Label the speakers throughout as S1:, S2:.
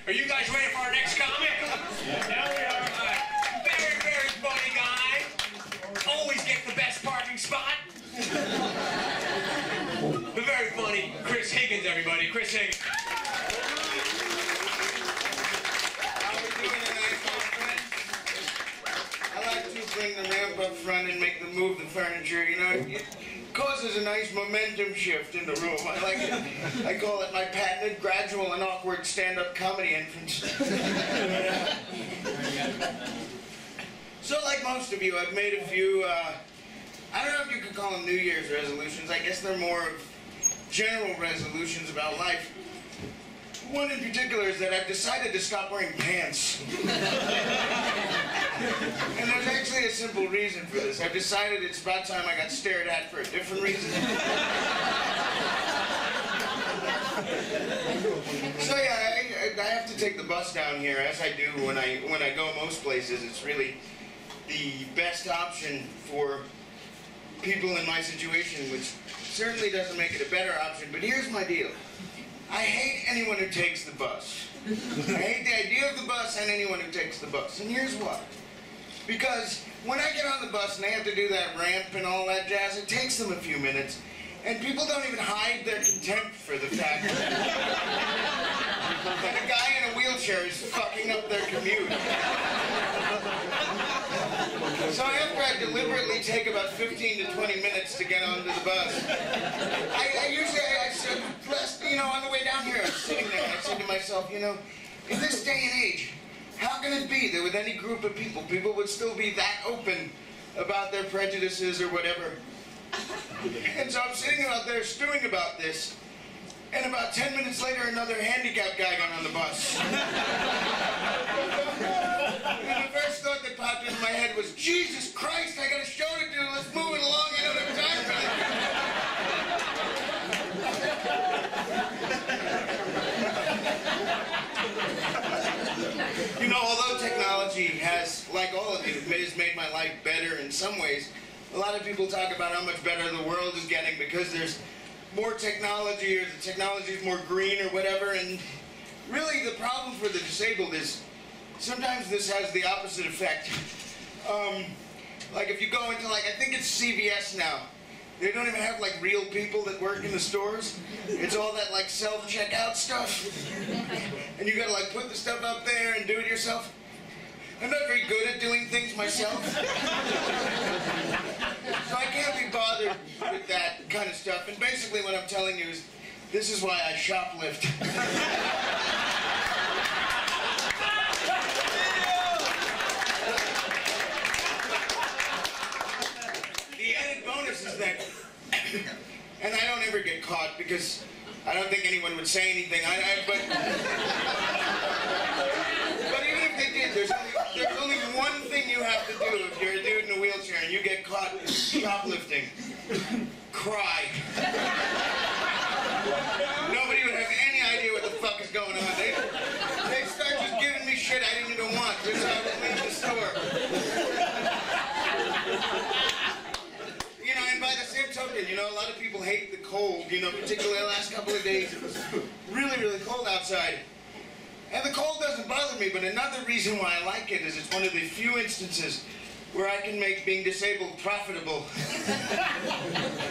S1: Are you guys ready for our next comic? Yeah, we are. Very, very funny guy. Always get the best parking spot. The very funny Chris Higgins, everybody. Chris Higgins.
S2: How are we doing tonight, my friends? I like to bring the ramp up front and make them move the furniture, you know. It causes a nice momentum shift in the room. I like it. I call it my patented, gradual, and awkward stand-up comedy entrance. So like most of you, I've made a few, I don't know if you could call them New Year's resolutions. I guess they're more of general resolutions about life. One in particular is that I've decided to stop wearing pants. And there's actually a simple reason for this. I've decided it's about time I got stared at for a different reason. So yeah, I have to take the bus down here, as I do when I go most places. It's really the best option for people in my situation, which certainly doesn't make it a better option. But here's my deal. I hate anyone who takes the bus. I hate the idea of the bus and anyone who takes the bus. And here's why. Because when I get on the bus and they have to do that ramp and all that jazz, it takes them a few minutes. And people don't even hide their contempt for the fact that a guy in a wheelchair is fucking up their commute. So after I deliberately take about 15 to 20 minutes to get onto the bus, I usually said, you know, on the way down here, I was sitting there and I said to myself, you know, in this day and age, how can it be that with any group of people would still be that open about their prejudices or whatever? And so I'm sitting out there stewing about this, and about 10 minutes later, another handicapped guy got on the bus. And the first thought that popped into my head was, Jesus Christ, I got a show to do, let's move it along, I don't have time for this. You know, although technology has, like all of you, has made my life better in some ways, a lot of people talk about how much better the world is getting because there's more technology, or the technology is more green or whatever, and really the problem for the disabled is sometimes this has the opposite effect. Like if you go into, like, I think it's CVS now, they don't even have like real people that work in the stores. It's all that like self-checkout stuff. And you gotta like put the stuff up there and do it yourself. I'm not very good at doing things myself. So I can't be bothered with that kind of stuff. And basically what I'm telling you is, this is why I shoplift. The added bonus is that, and I don't ever get caught because I don't think anyone would say anything. But even if they did, there's only one thing you have to do if you're a dude in a wheelchair and you get caught shoplifting. Cry. Nobody would have any idea what the fuck is going on. They'd start just giving me shit I didn't even want just so I would leave the store. You know, and by the same token, you know, a lot of people hate the cold, you know, particularly the last couple of days. It was really, really cold outside. And the cold doesn't bother me, but another reason why I like it is it's one of the few instances where I can make being disabled profitable.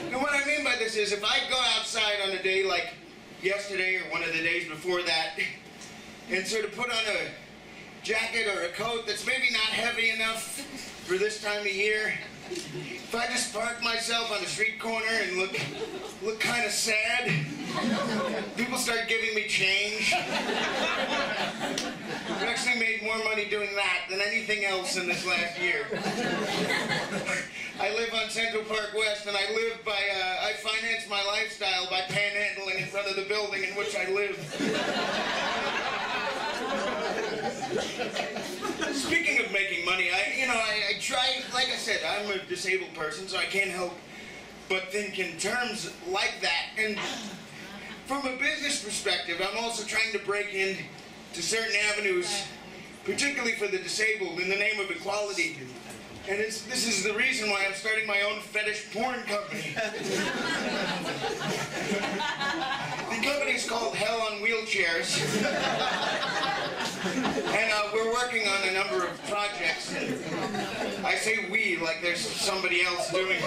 S2: And what I mean by this is if I go outside on a day like yesterday or one of the days before that and sort of put on a jacket or a coat that's maybe not heavy enough for this time of year, if I just park myself on a street corner and look kind of sad, people start giving me change. I've actually made more money doing that than anything else in this last year. I live on Central Park West, and I live by, I finance my lifestyle by panhandling in front of the building in which I live. Speaking of making money, I try, like I said, I'm a disabled person, so I can't help but think in terms like that. And from a business perspective, I'm also trying to break into certain avenues, particularly for the disabled, in the name of equality. And this is the reason why I'm starting my own fetish porn company. The company's called Hell on Wheelchairs. And we're working on a number of projects. I say we like there's somebody else doing it.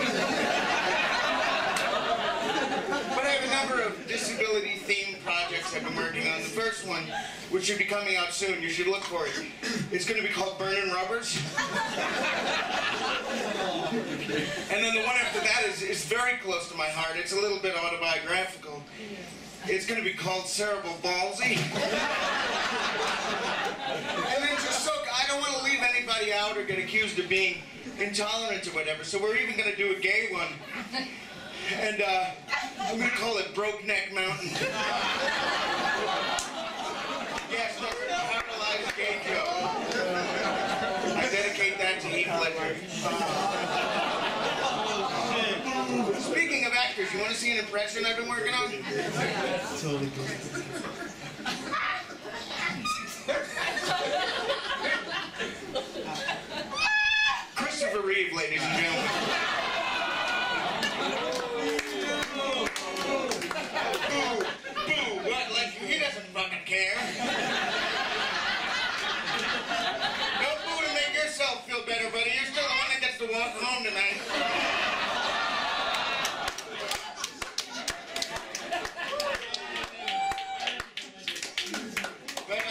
S2: But I have a number of disability-themed projects I've been working on. The first one, which should be coming out soon, you should look for it. It's going to be called Burnin' Rubbers. And then the one after that is very close to my heart. It's a little bit autobiographical. It's going to be called Cerebral Ballsy. And then just so, I don't want to leave anybody out or get accused of being intolerant or whatever, so we're even going to do a gay one. And I'm going to call it Broke Neck Mountain. Yes, that's a capitalized gay joke. I dedicate that to Heath Ledger. Speaking of actors, you want to see an impression I've been working on?
S3: Totally cool.
S2: Christopher Reeve, ladies and gentlemen. Boo, boo, what? Like, he doesn't fucking care. Don't boo to make yourself feel better, buddy. You're still the one that gets to walk home tonight. But,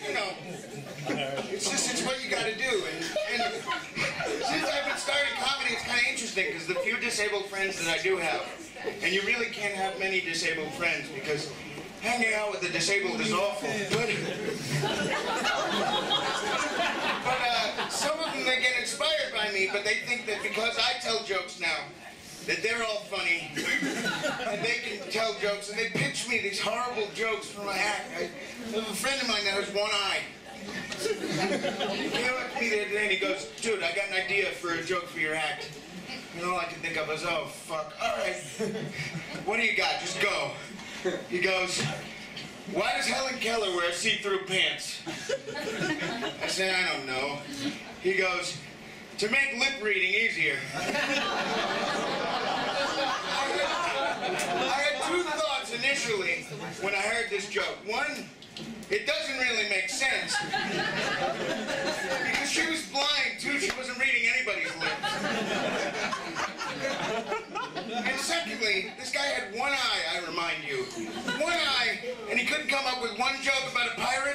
S2: you know, it's what you gotta do. And since I've been starting comedy, it's kind of interesting because the few disabled friends that I do have, and you really can't have many disabled friends because hanging out with the disabled is awful. But some of them, they get inspired by me, but they think that because I tell jokes now, that they're all funny, and they can tell jokes, and they pitch me these horrible jokes for my act. I have a friend of mine that has one eye. He came up to me the other day and he goes, dude, I got an idea for a joke for your act. And all I can think of is, oh, fuck, all right. What do you got? Just go. He goes, why does Helen Keller wear see-through pants? I said, I don't know. He goes, to make lip reading easier. I had two thoughts initially when I heard this joke. One, it doesn't really make sense. Because she was blind, too. She wasn't reading anybody's lips. And secondly, this guy had one eye, I remind you. One eye, and he couldn't come up with one joke about a pirate.